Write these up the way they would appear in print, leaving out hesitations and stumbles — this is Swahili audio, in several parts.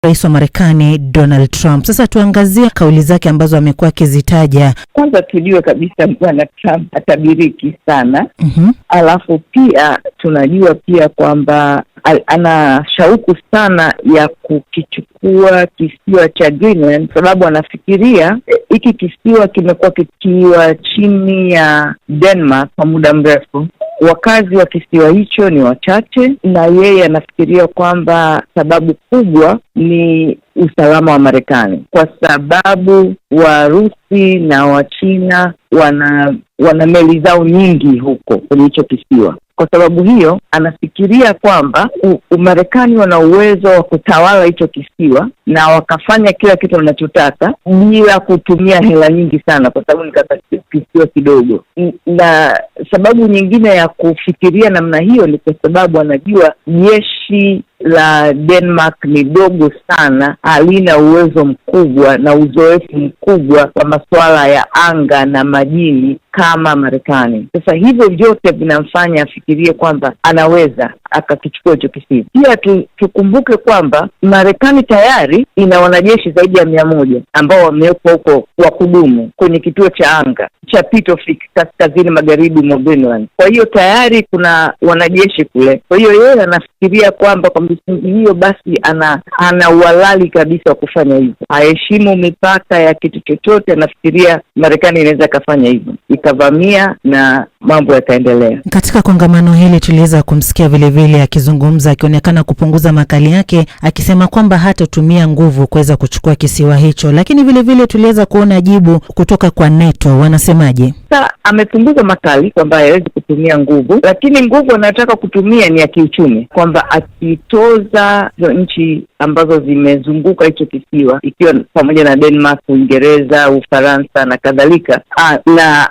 Rais wa Marekani Donald Trump. Sasa tuangazie kauli zake ambazo amekuwa akizitaja. Kwanza tujue kabisa Bwana Trump hatabiriki sana. Alafu pia tunajua pia kwamba ana shauku sana ya kukichukua kisiwa cha Greenland, sababu anafikiria hiki kisiwa kimekuwa kikiwa chini ya Denmark kwa muda mrefu. Wakazi wa kisiwa hicho ni wachache, na yeye anafikiria kwamba sababu kubwa ni usalama wa Marekani, kwa sababu Warusi na Wachina wana meli zao nyingi huko kwenye hicho kisiwa. Kwa sababu hiyo anafikiria kwamba Marekani wana uwezo wa kutawala hicho kisiwa na wakafanya kila kitu wanachotaka bila kutumia hela nyingi sana, kwa sababu ni kisiwa kidogo. Na sababu nyingine ya kufikiria namna hiyo ni kwa sababu anajua jeshi la Denmark ni dogo sana, halina uwezo mkubwa na uzoefu mkubwa wa masuala ya anga na majini kama Marekani. Sasa hivyo vyote vinamfanya afikirie kwamba anaweza akakichukua hicho kisiwa. Pia tukumbuke kwamba Marekani tayari ina wanajeshi zaidi ya 100 ambao wamewekwa huko wa kudumu kwenye kituo cha anga cha Pitofik kaskazini magharibi mwa Greenland. Kwa hiyo tayari kuna wanajeshi kule. Kwa hiyo yeye anafikiria kwamba kwa misingi hiyo basi ana uhalali kabisa wa kufanya hivyo. Haheshimu mipaka ya kitu chochote, anafikiria Marekani inaweza kufanya hivyo, ikavamia na mambo yataendelea. Katika kongamano hili tuliweza kumsikia vile vile akizungumza, akionekana kupunguza makali yake, akisema kwamba hatatumia nguvu kuweza kuchukua kisiwa hicho. Lakini vile vile tuliweza kuona jibu kutoka kwa NATO. Wanasemaje? Sasa amepunguza makali kwamba hawezi kutumia nguvu, lakini nguvu anataka kutumia ni ya kiuchumi, kwamba akitoza nchi ambazo zimezunguka hicho kisiwa, ikiwa pamoja na Denmark, Uingereza, Ufaransa na kadhalika, na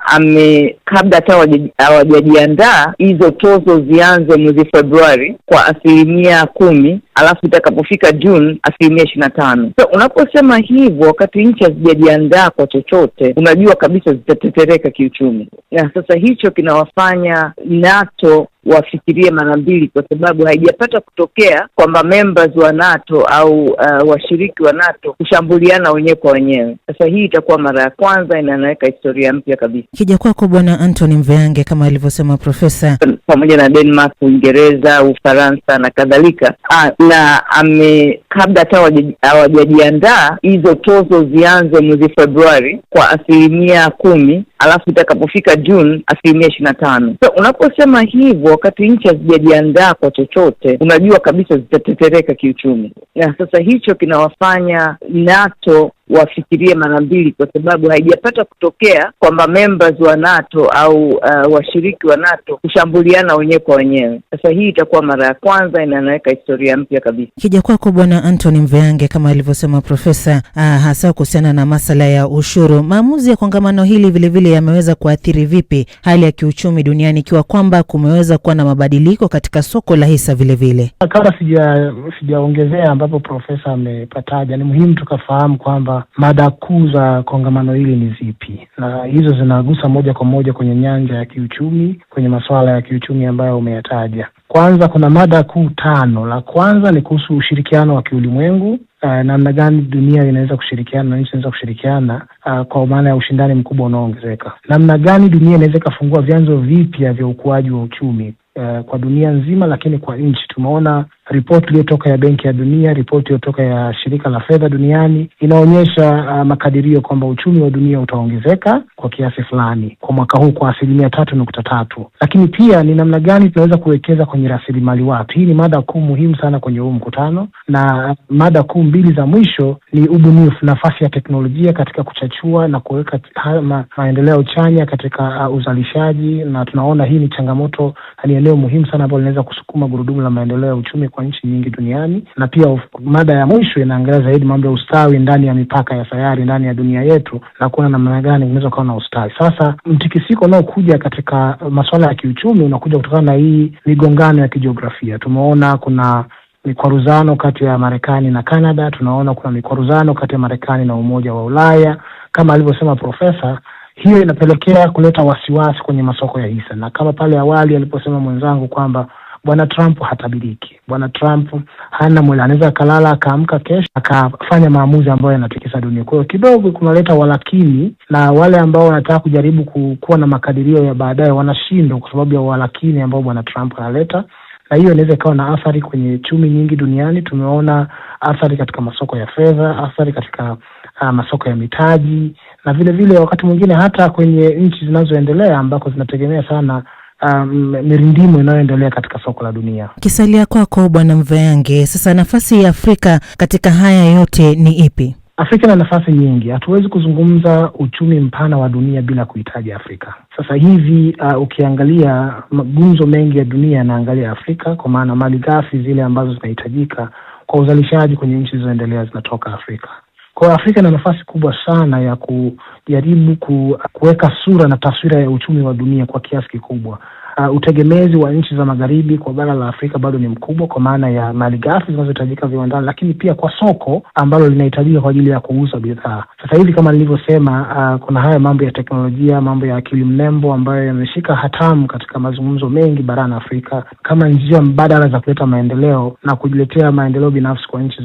kabla hata hawajajiandaa hizo tozo zianze mwezi Februari kwa 10%, alafu itakapofika June 25%. So unaposema hivyo wakati nchi hazijajiandaa kwa chochote, unajua kabisa zitatetereka kiuchumi. Na sasa hicho kinawafanya NATO wafikirie mara mbili, kwa sababu haijapata kutokea kwamba members wa NATO au washiriki wa NATO kushambuliana wenyewe kwa wenyewe. Sasa hii itakuwa mara ya kwanza, inaweka historia mpya kabisa. Kija kwako Bwana Anthony Mveange, kama alivyosema profesa, pamoja na Denmark, Uingereza, Ufaransa na kadhalika, na kabla hata hawajajiandaa hizo tozo zianze mwezi Februari kwa 10%, alafu itakapofika June 25%. So unaposema hivyo wakati nchi hazijajiandaa kwa chochote, unajua kabisa zitatetereka kiuchumi. Na sasa hicho kinawafanya NATO wafikirie mara mbili, kwa sababu haijapata kutokea kwamba members wa NATO au washiriki wa NATO kushambuliana wenyewe kwa wenyewe. Sasa hii itakuwa mara ya kwanza, inaweka historia mpya kabisa. Kija kwako Bwana Anthony Mveange, kama alivyosema profesa, hasa kuhusiana na masala ya ushuru, maamuzi ya kongamano hili vile vile yameweza kuathiri vipi hali ya kiuchumi duniani, ikiwa kwamba kumeweza kuwa na mabadiliko katika soko la hisa vile vile? Kama sijaongezea ambapo profesa amepataja, ni muhimu tukafahamu kwamba mada kuu za kongamano hili ni zipi, na hizo zinagusa moja kwa moja kwenye nyanja ya kiuchumi, kwenye masuala ya kiuchumi ambayo umeyataja. Kwanza kuna mada kuu 5. La kwanza ni kuhusu ushirikiano wa kiulimwengu, namna gani dunia inaweza kushirikiana na nchi inaweza kushirikiana kwa maana ya ushindani mkubwa unaoongezeka. Namna gani dunia inaweza kufungua vyanzo vipya vya ukuaji wa uchumi kwa dunia nzima, lakini kwa nchi. Tumeona ripoti iliyotoka ya Benki ya Dunia, ripoti iliyotoka ya Shirika la Fedha Duniani inaonyesha makadirio kwamba uchumi wa dunia utaongezeka kwa kiasi fulani kwa mwaka huu kwa 3.3. Lakini pia ni namna gani tunaweza kuwekeza kwenye rasilimali watu. Hii ni mada kuu muhimu sana kwenye huu mkutano. Na mada kuu 2 za mwisho ni ubunifu, nafasi ya teknolojia katika kuchachua na kuweka maendeleo chanya katika uzalishaji. Na tunaona hii ni changamoto, ni eneo muhimu sana ambalo linaweza kusukuma gurudumu la maendeleo ya uchumi kwa nchi nyingi duniani. Na pia mada ya mwisho inaangalia zaidi mambo ya ustawi ndani ya mipaka ya sayari, ndani ya dunia yetu, na kuona namna gani unaweza kuwa na ustawi. Sasa mtikisiko unaokuja katika masuala ya kiuchumi unakuja kutokana na hii migongano ya kijiografia. Tumeona kuna mikwaruzano kati ya Marekani na Canada, tunaona kuna mikwaruzano kati ya Marekani na Umoja wa Ulaya. Kama alivyosema profesa, hiyo inapelekea kuleta wasiwasi kwenye masoko ya hisa. Na kama pale awali aliposema mwenzangu kwamba Bwana Trump hatabiriki. Bwana Trump hana mwele, anaweza kalala akaamka kesho akafanya maamuzi ambayo yanatikisa dunia. Kwa hiyo kidogo kunaleta walakini, na wale ambao wanataka kujaribu kuwa na makadirio ya baadaye wanashindwa kwa sababu ya walakini ambao Bwana Trump analeta. Na hiyo inaweza ikawa na athari kwenye chumi nyingi duniani. Tumeona athari katika masoko ya fedha, athari katika masoko ya mitaji, na vile vile wakati mwingine hata kwenye nchi zinazoendelea ambako zinategemea sana mirindimo inayoendelea katika soko la dunia. Kisalia kwako Bwana Mveyange, sasa nafasi ya Afrika katika haya yote ni ipi? Afrika ina nafasi nyingi. Hatuwezi kuzungumza uchumi mpana wa dunia bila kuhitaji Afrika. Sasa hivi ukiangalia magumzo mengi ya dunia yanaangalia Afrika, kwa maana malighafi zile ambazo zinahitajika kwa uzalishaji kwenye nchi zinazoendelea zinatoka Afrika. Kwa Afrika ina nafasi kubwa sana ya kujaribu kuweka sura na taswira ya uchumi wa dunia kwa kiasi kikubwa. Utegemezi wa nchi za magharibi kwa bara la Afrika bado ni mkubwa kwa maana ya malighafi zinazohitajika viwandani, lakini pia kwa soko ambalo linahitajika kwa ajili ya kuuza bidhaa. Sasa hivi kama nilivyosema, kuna haya mambo ya teknolojia, mambo ya akili mnembo ambayo yameshika hatamu katika mazungumzo mengi barani Afrika kama njia mbadala za kuleta maendeleo na kujiletea maendeleo binafsi kwa nchi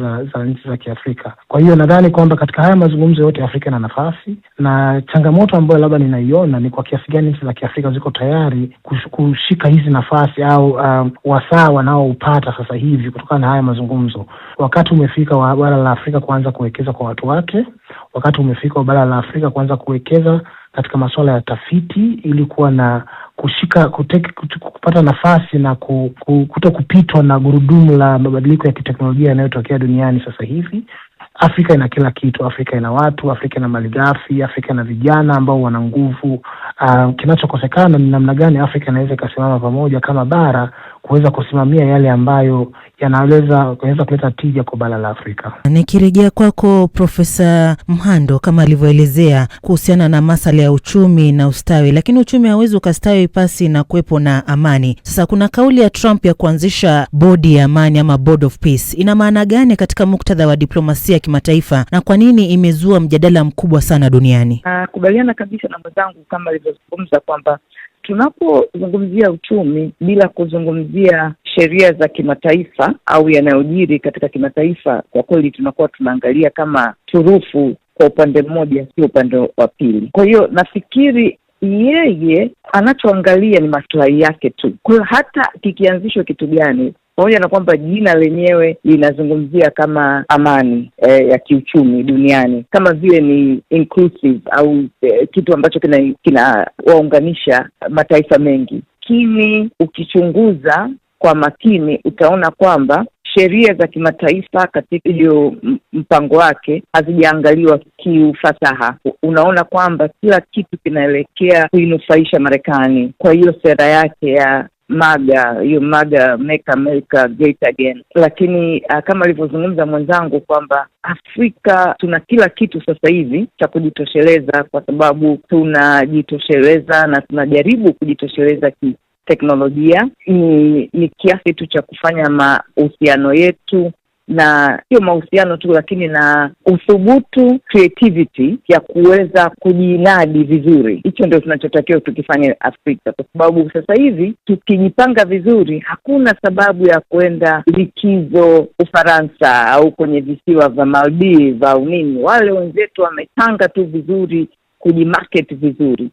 za Kiafrika. Kwa hiyo nadhani kwamba katika haya mazungumzo yote Afrika ina nafasi, na changamoto ambayo labda ninaiona ni kwa kiasi gani nchi za Kiafrika ziko tayari kushika hizi nafasi au wasaa wanaoupata sasa hivi kutokana na haya mazungumzo. Wakati umefika wa bara la Afrika kuanza kuwekeza kwa watu wake. Wakati umefika wa bara la Afrika kuanza kuwekeza katika masuala ya tafiti ili kuwa na kupata nafasi na kuto kupitwa na gurudumu la mabadiliko ya kiteknolojia yanayotokea duniani sasa hivi. Afrika ina kila kitu. Afrika ina watu, Afrika ina malighafi, Afrika ina vijana ambao wana nguvu. Kinachokosekana ni namna gani Afrika inaweza kusimama pamoja kama bara kuweza kusimamia yale ambayo yanaweza kuleta tija kwa bara la Afrika. Nikirejea kwako Profesa Mhando, kama alivyoelezea kuhusiana na masuala ya uchumi na ustawi, lakini uchumi hauwezi ukastawi pasi na kuwepo na amani. Sasa kuna kauli ya Trump ya kuanzisha bodi ya amani ama board of peace. Ina maana gani katika muktadha wa diplomasia ya kimataifa na kwa nini imezua mjadala mkubwa sana duniani? Kubaliana kabisa na mwenzangu kama alivyozungumza kwamba tunapozungumzia uchumi bila kuzungumzia sheria za kimataifa au yanayojiri katika kimataifa, kwa kweli tunakuwa tunaangalia kama turufu kwa upande mmoja, sio upande wa pili. Kwa hiyo nafikiri yeye anachoangalia ni maslahi yake tu. Kwa hiyo hata kikianzishwa kitu gani, pamoja na kwamba jina lenyewe linazungumzia kama amani ya kiuchumi duniani, kama vile ni inclusive au kitu ambacho kinawaunganisha mataifa mengi. Lakini ukichunguza kwa makini utaona kwamba sheria za kimataifa katika hiyo mpango wake hazijaangaliwa kiufasaha. Unaona kwamba kila kitu kinaelekea kuinufaisha Marekani. Kwa hiyo sera yake ya MAGA, Make America Great Again. Lakini kama alivyozungumza mwenzangu kwamba Afrika tuna kila kitu sasa hivi cha kujitosheleza, kwa sababu tunajitosheleza na tunajaribu kujitosheleza teknolojia. Ni kiasi tu cha kufanya mahusiano yetu, na sio mahusiano tu, lakini na uthubutu, creativity ya kuweza kujinadi vizuri. Hicho ndio tunachotakiwa tukifanya Afrika, kwa sababu sasa hivi tukijipanga vizuri, hakuna sababu ya kwenda likizo Ufaransa au kwenye visiwa vya Maldives au nini. Wale wenzetu wamepanga tu vizuri, kujimarket vizuri.